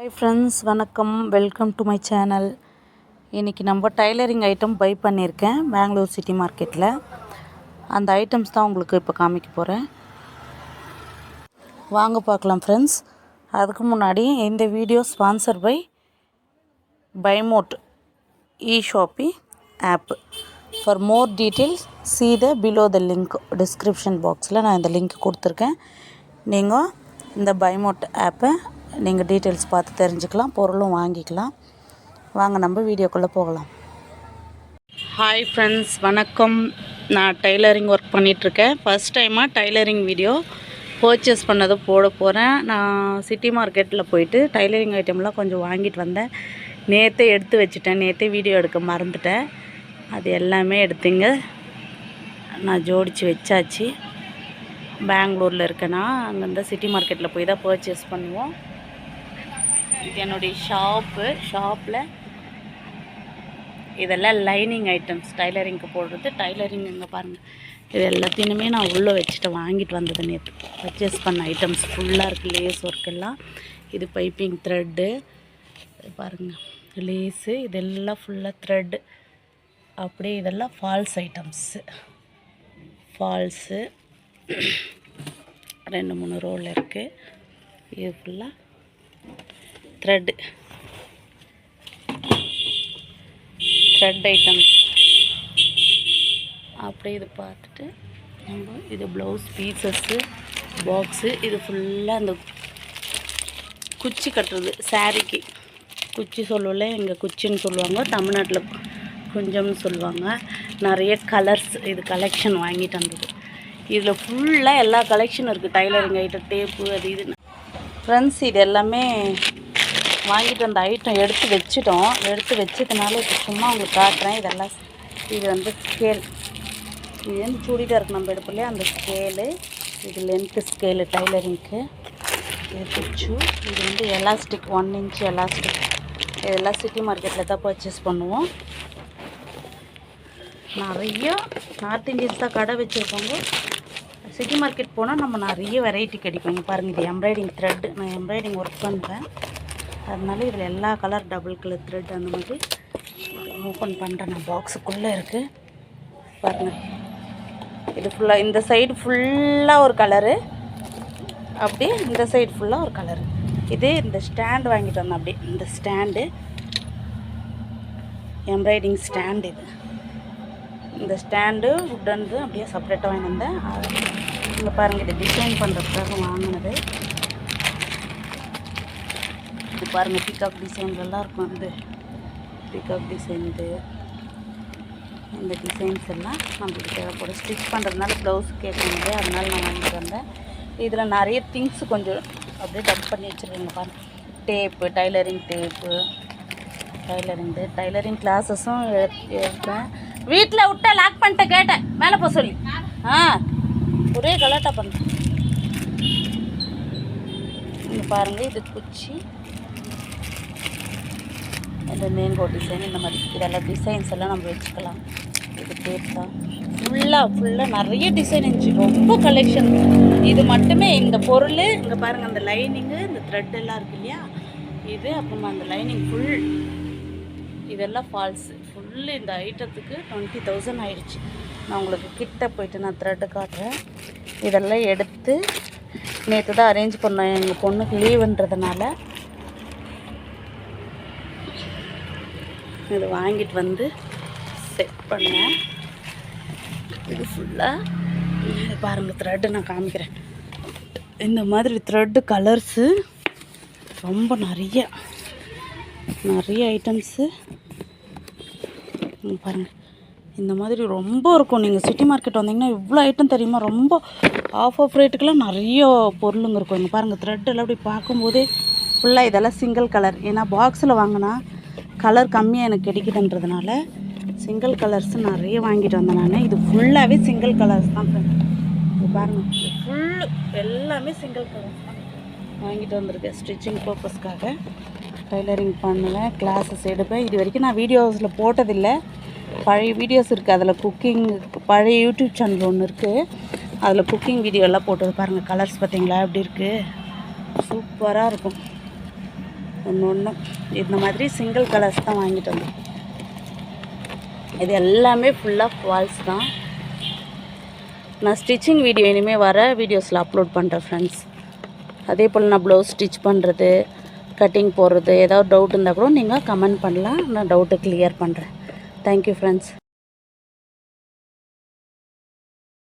Hi friends, வணக்கம். Welcome to my channel. இன்றைக்கி நம்ம டைலரிங் ஐட்டம் பை பண்ணியிருக்கேன் பெங்களூர் சிட்டி மார்க்கெட்டில். அந்த ஐட்டம்ஸ் தான் உங்களுக்கு இப்போ காமிக்க போகிறேன். வாங்க பார்க்கலாம் ஃப்ரெண்ட்ஸ். அதுக்கு முன்னாடி இந்த வீடியோ ஸ்பான்சர் பை பைமோட் இ-ஷாப்பி app. For more details see the below the link. Description பாக்ஸில் நான் இந்த லிங்க் கொடுத்துருக்கேன். நீங்கள் இந்த பைமோட் ஆப்பை நீங்கள் டீட்டெயில்ஸ் பார்த்து தெரிஞ்சுக்கலாம், பொருளும் வாங்கிக்கலாம். வாங்க நம்ம வீடியோக்குள்ளே போகலாம். ஹாய் ஃப்ரெண்ட்ஸ், வணக்கம். நான் டைலரிங் ஒர்க் பண்ணிகிட்ருக்கேன். ஃபஸ்ட் டைமாக டைலரிங் வீடியோ பர்ச்சேஸ் பண்ணதை போட போகிறேன். நான் சிட்டி மார்க்கெட்டில் போயிட்டு டைலரிங் ஐட்டம்லாம் கொஞ்சம் வாங்கிட்டு வந்தேன். நேற்றே எடுத்து வச்சுட்டேன். நேற்றே வீடியோ எடுக்க மறந்துட்டேன். அது எல்லாமே எடுத்துங்க நான் ஜோடித்து வச்சாச்சு. பெங்களூரில் இருக்கேன்னா அங்கேருந்து சிட்டி மார்க்கெட்டில் போய் தான் பர்ச்சேஸ் பண்ணுவோம். இது என்னுடைய ஷாப்பில் இதெல்லாம் லைனிங் ஐட்டம்ஸ் டைலரிங்க்கு போடுறது. டைலரிங் இங்கே பாருங்கள், இது எல்லாத்தையுமே நான் உள்ளே வச்சுட்டு வாங்கிட்டு வந்தது. நேற்று பர்ச்சேஸ் பண்ண ஐட்டம்ஸ் ஃபுல்லாக இருக்குது. லேஸ் ஒர்க் எல்லாம், இது பைப்பிங் த்ரெட்டு பாருங்கள், லேஸு இதெல்லாம் ஃபுல்லாக த்ரெட்டு. அப்படியே இதெல்லாம் ஃபால்ஸ் ஐட்டம்ஸு. ஃபால்ஸு 2-3 ரோல் இருக்குது. இது ஃபுல்லாக த்ரெட் ஐட்டம்ஸ். அப்படியே இது பார்த்துட்டு நம்ம இது ப்ளவுஸ் பீசஸ்ஸு பாக்ஸு. இது ஃபுல்லாக அந்த குச்சி கட்டுறது, சாரீக்கு குச்சி சொல்லல, இங்கே குச்சின்னு சொல்லுவாங்க, தமிழ்நாட்டில் குஞ்சம்னு சொல்லுவாங்க. நிறைய கலர்ஸ். இது கலெக்ஷன் வாங்கிட்டு வந்தது. இதில் ஃபுல்லாக எல்லா கலெக்ஷனும் இருக்குது. டைலரிங் ஐட்டம், டேப்பு, அது இது. ஃப்ரெண்ட்ஸ், இது எல்லாமே வாங்கிட்டு வந்த ஐட்டம் எடுத்து வச்சிட்டோம். எடுத்து வச்சதுனால இப்போ சும்மா உங்களுக்கு காட்டுறேன். இதெல்லாம் இது வந்து ஸ்கேல். இது வந்து சுடிதாருக்கு நம்ம எடுப்போம் இல்லையா, அந்த ஸ்கேலு. இது லென்த்து ஸ்கேலு டைலரிங்க்கு. இது குச்சு. இது வந்து எலாஸ்டிக், 1 இன்ச் எலாஸ்டிக். இதெல்லாம் சிட்டி மார்க்கெட்டில் தான் பர்ச்சேஸ் பண்ணுவோம். நிறைய நார்த் இந்தியன்ஸ் தான் கடை வச்சுருக்கோங்க. சிட்டி மார்க்கெட் போனால் நம்ம நிறைய வெரைட்டி கிடைக்கும். இங்கே பாருங்கள், இது எம்ப்ராய்டிங் த்ரெட்டு. நான் எம்ப்ராய்டிங் ஒர்க் பண்ணுறேன், அதனால இதில் எல்லா கலர், டபுள் கலர் த்ரெட் அந்த மாதிரி ஓப்பன் பண்ணுறேன். நான் பாக்ஸுக்குள்ளே இருக்குது பாருங்கள். இது ஃபுல்லாக இந்த சைடு ஃபுல்லாக ஒரு கலரு, அப்படியே இந்த சைடு ஃபுல்லாக ஒரு கலரு. இது இந்த ஸ்டாண்டு வாங்கிட்டு வந்தேன். அப்படியே இந்த ஸ்டாண்டு, எம்ப்ராய்டிங் ஸ்டாண்டு. இது இந்த ஸ்டாண்டு உட்டன்து அப்படியே செப்பரேட்டாக வாங்கி வந்தேன். இங்கே பாருங்கள், இது டிசைன் பண்ணுறதுக்காக வாங்கினது. இது பாருங்கள், பீகாக் டிசைன்லாம் இருக்கும். இந்த பீகாக் டிசைன், இந்த டிசைன்ஸ் எல்லாம் நம்மளுக்கு தேவைப்படும். ஸ்டிச் பண்ணுறதுனால ப்ளவுஸ் கேட்கணும், அதனால நான் வாங்கிட்டு வந்தேன். இதில் நிறைய திங்ஸ் கொஞ்சம் அப்படியே டப் பண்ணி வச்சுருக்கேங்க பாருங்கள். டேப்பு, டைலரிங் டேப்பு, டைலரிங் கிளாஸஸும் எடுப்பேன். வீட்டில் விட்டா லாக் பண்ணிட்டு கேட்டேன், மேலே போக சொல்லி. ஒரே கலாட்டா பண்ணேன். இங்கே பாருங்கள், இது குச்சி, இந்த மேங்கோ டிசைன், இந்த மாதிரி இதெல்லாம் டிசைன்ஸ் எல்லாம் நம்ம வச்சுக்கலாம். இது டேப் தான். ஃபுல்லாக நிறைய டிசைன் இருந்துச்சு, ரொம்ப கலெக்ஷன். இது மட்டுமே இந்த பொருள். இங்கே பாருங்கள், அந்த லைனிங்கு, இந்த த்ரெட் எல்லாம் இருக்கு இல்லையா, இது அப்புறமா அந்த லைனிங் ஃபுல். இதெல்லாம் ஃபால்ஸு ஃபுல்லு. இந்த ஐட்டத்துக்கு 20,000 ஆயிடுச்சு. நான் உங்களுக்கு கிட்ட போயிட்டு நான் த்ரெட்டு காட்டுறேன். இதெல்லாம் எடுத்து நேற்று தான் அரேஞ்ச் பண்ணேன். எங்கள் பொண்ணுக்கு லீவுன்றதுனால இது வாங்கிட்டு வந்து செட் பண்ணேன். இது ஃபுல்லாக பாருங்கள், த்ரெட்டு நான் காமிக்கிறேன். இந்த மாதிரி த்ரெட்டு கலர்ஸு ரொம்ப நிறைய ஐட்டம்ஸு பாருங்கள். இந்த மாதிரி ரொம்ப இருக்கும். நீங்கள் சிட்டி மார்க்கெட் வந்தீங்கன்னா இவ்வளோ ஐட்டம் தெரியுமா, ரொம்ப ஆஃப் ரேட்டுக்கெல்லாம் நிறைய பொருளுங்க இருக்கும். இங்கே பாருங்கள், த்ரெட்டெல்லாம் அப்படி பார்க்கும்போதே ஃபுல்லாக இதெல்லாம் சிங்கிள் கலர். ஏன்னா பாக்ஸில் வாங்கினா கலர் கம்மியாக எனக்கு கிடைக்குதுன்றதுனால சிங்கிள் கலர்ஸ் நிறைய வாங்கிட்டு வந்தேன் நான். இது ஃபுல்லாகவே சிங்கிள் கலர்ஸ் தான். இது பாருங்கள், இது ஃபுல்லு எல்லாமே சிங்கிள் கலர்ஸ் தான் வாங்கிட்டு வந்திருக்கேன். ஸ்டிச்சிங் பர்பஸ்க்காக டைலரிங் பண்ணுவேன், கிளாஸஸ் எடுப்பேன். இது வரைக்கும் நான் வீடியோஸில் போட்டதில்லை. பழைய வீடியோஸ் இருக்குது, அதில் குக்கிங், பழைய யூடியூப் சேனல் ஒன்று இருக்குது, அதில் குக்கிங் வீடியோலாம் போட்டது பாருங்கள். கலர்ஸ் பார்த்தீங்களா எப்படி இருக்குது, சூப்பராக இருக்கும். ஒன்று இந்த மாதிரி சிங்கிள் கலர்ஸ் தான் வாங்கிட்டு வந்தேன். இது எல்லாமே ஃபுல்லாக ஃபால்ஸ் தான். நான் ஸ்டிச்சிங் வீடியோ இனிமேல் வர வீடியோஸில் அப்லோட் பண்ணுறேன் ஃப்ரெண்ட்ஸ். அதே போல் நான் ப்ளவுஸ் ஸ்டிச் பண்ணுறது, கட்டிங் போடுறது, ஏதாவது டவுட் இருந்தால் கூட நீங்கள் கமெண்ட் பண்ணலாம். நான் டவுட்டை கிளியர் பண்ணுறேன். Thank you friends.